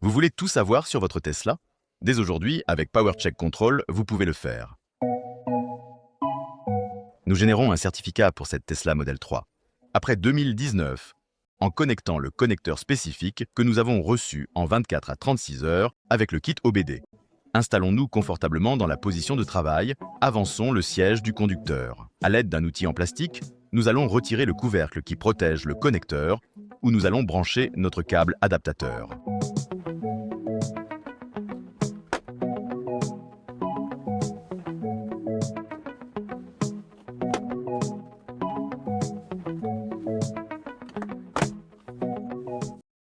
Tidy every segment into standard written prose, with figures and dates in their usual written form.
Vous voulez tout savoir sur votre Tesla? Dès aujourd'hui, avec PowerCheck Control, vous pouvez le faire. Nous générons un certificat pour cette Tesla Model 3. Après 2019, en connectant le connecteur spécifique que nous avons reçu en 24 à 36 heures avec le kit OBD. Installons-nous confortablement dans la position de travail, avançons le siège du conducteur. À l'aide d'un outil en plastique, nous allons retirer le couvercle qui protège le connecteur où nous allons brancher notre câble adaptateur.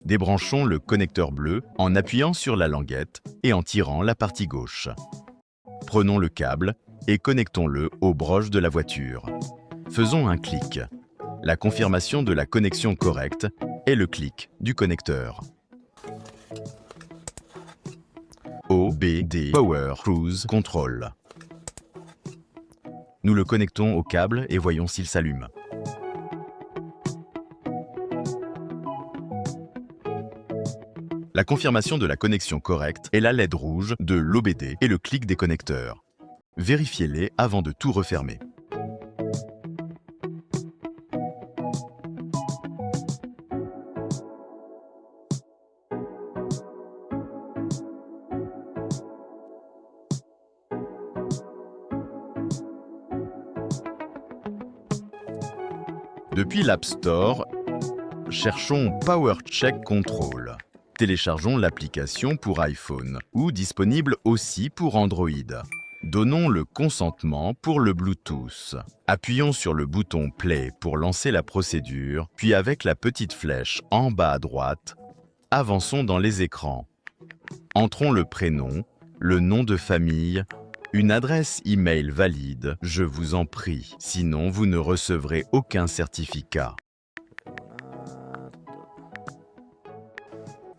Débranchons le connecteur bleu en appuyant sur la languette et en tirant la partie gauche. Prenons le câble et connectons-le aux broches de la voiture. Faisons un clic. La confirmation de la connexion correcte est le clic du connecteur. OBD Power Cruise Control. Nous le connectons au câble et voyons s'il s'allume. La confirmation de la connexion correcte est la LED rouge de l'OBD et le clic des connecteurs. Vérifiez-les avant de tout refermer. Depuis l'App Store, cherchons PowerCheck Control. Téléchargeons l'application pour iPhone ou disponible aussi pour Android. Donnons le consentement pour le Bluetooth. Appuyons sur le bouton Play pour lancer la procédure, puis avec la petite flèche en bas à droite, avançons dans les écrans. Entrons le prénom, le nom de famille, une adresse email valide, je vous en prie, sinon vous ne recevrez aucun certificat.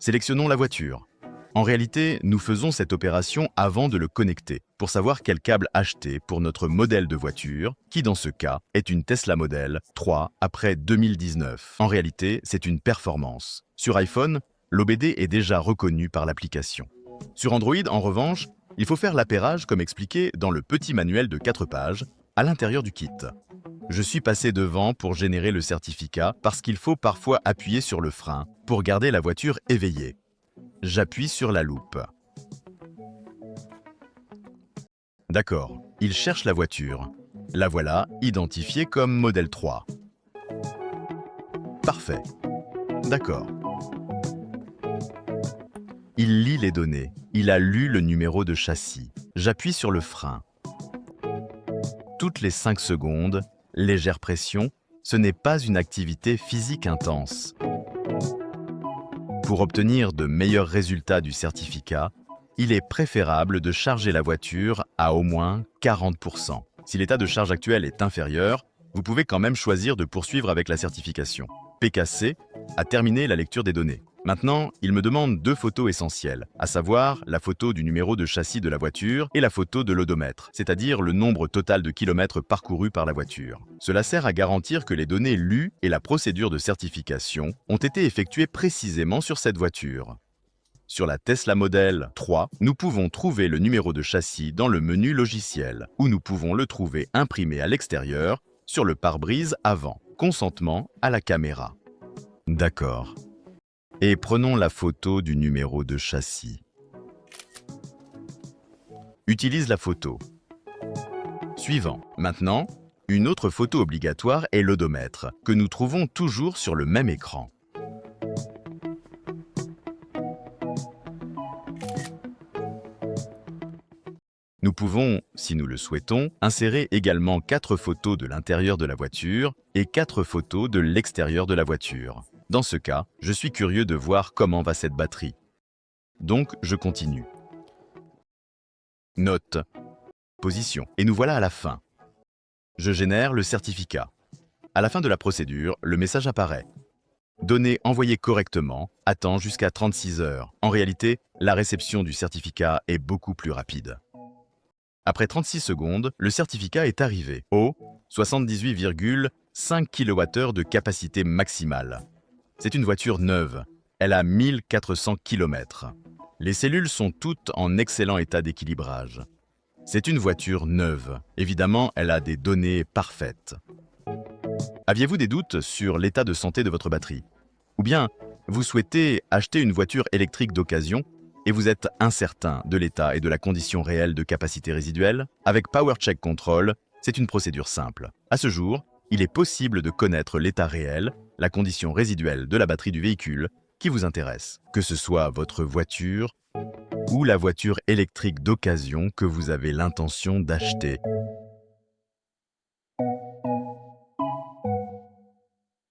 Sélectionnons la voiture. En réalité, nous faisons cette opération avant de le connecter, pour savoir quel câble acheter pour notre modèle de voiture, qui dans ce cas est une Tesla Model 3 après 2019. En réalité, c'est une performance. Sur iPhone, l'OBD est déjà reconnu par l'application. Sur Android, en revanche, il faut faire l'appairage comme expliqué dans le petit manuel de 4 pages, à l'intérieur du kit. Je suis passé devant pour générer le certificat parce qu'il faut parfois appuyer sur le frein pour garder la voiture éveillée. J'appuie sur la loupe. D'accord, il cherche la voiture. La voilà, identifiée comme Model 3. Parfait. D'accord. Il lit les données. Il a lu le numéro de châssis. J'appuie sur le frein. Toutes les 5 secondes, légère pression, ce n'est pas une activité physique intense. Pour obtenir de meilleurs résultats du certificat, il est préférable de charger la voiture à au moins 40%. Si l'état de charge actuel est inférieur, vous pouvez quand même choisir de poursuivre avec la certification. PKC a terminé la lecture des données. Maintenant, il me demande 2 photos essentielles, à savoir la photo du numéro de châssis de la voiture et la photo de l'odomètre, c'est-à-dire le nombre total de kilomètres parcourus par la voiture. Cela sert à garantir que les données lues et la procédure de certification ont été effectuées précisément sur cette voiture. Sur la Tesla Model 3, nous pouvons trouver le numéro de châssis dans le menu logiciel, ou nous pouvons le trouver imprimé à l'extérieur, sur le pare-brise avant. Consentement à la caméra. D'accord. Et prenons la photo du numéro de châssis. Utilise la photo. Suivant. Maintenant, une autre photo obligatoire est l'odomètre, que nous trouvons toujours sur le même écran. Nous pouvons, si nous le souhaitons, insérer également 4 photos de l'intérieur de la voiture et 4 photos de l'extérieur de la voiture. Dans ce cas, je suis curieux de voir comment va cette batterie. Donc, je continue. Note. Position. Et nous voilà à la fin. Je génère le certificat. À la fin de la procédure, le message apparaît. Données envoyées correctement, attend jusqu'à 36 heures. En réalité, la réception du certificat est beaucoup plus rapide. Après 36 secondes, le certificat est arrivé au 78,5 kWh de capacité maximale. C'est une voiture neuve. Elle a 1400 km. Les cellules sont toutes en excellent état d'équilibrage. C'est une voiture neuve. Évidemment, elle a des données parfaites. Aviez-vous des doutes sur l'état de santé de votre batterie? Ou bien, vous souhaitez acheter une voiture électrique d'occasion et vous êtes incertain de l'état et de la condition réelle de capacité résiduelle? Avec PowerCheck Control, c'est une procédure simple. À ce jour, il est possible de connaître l'état réel, la condition résiduelle de la batterie du véhicule qui vous intéresse, que ce soit votre voiture ou la voiture électrique d'occasion que vous avez l'intention d'acheter.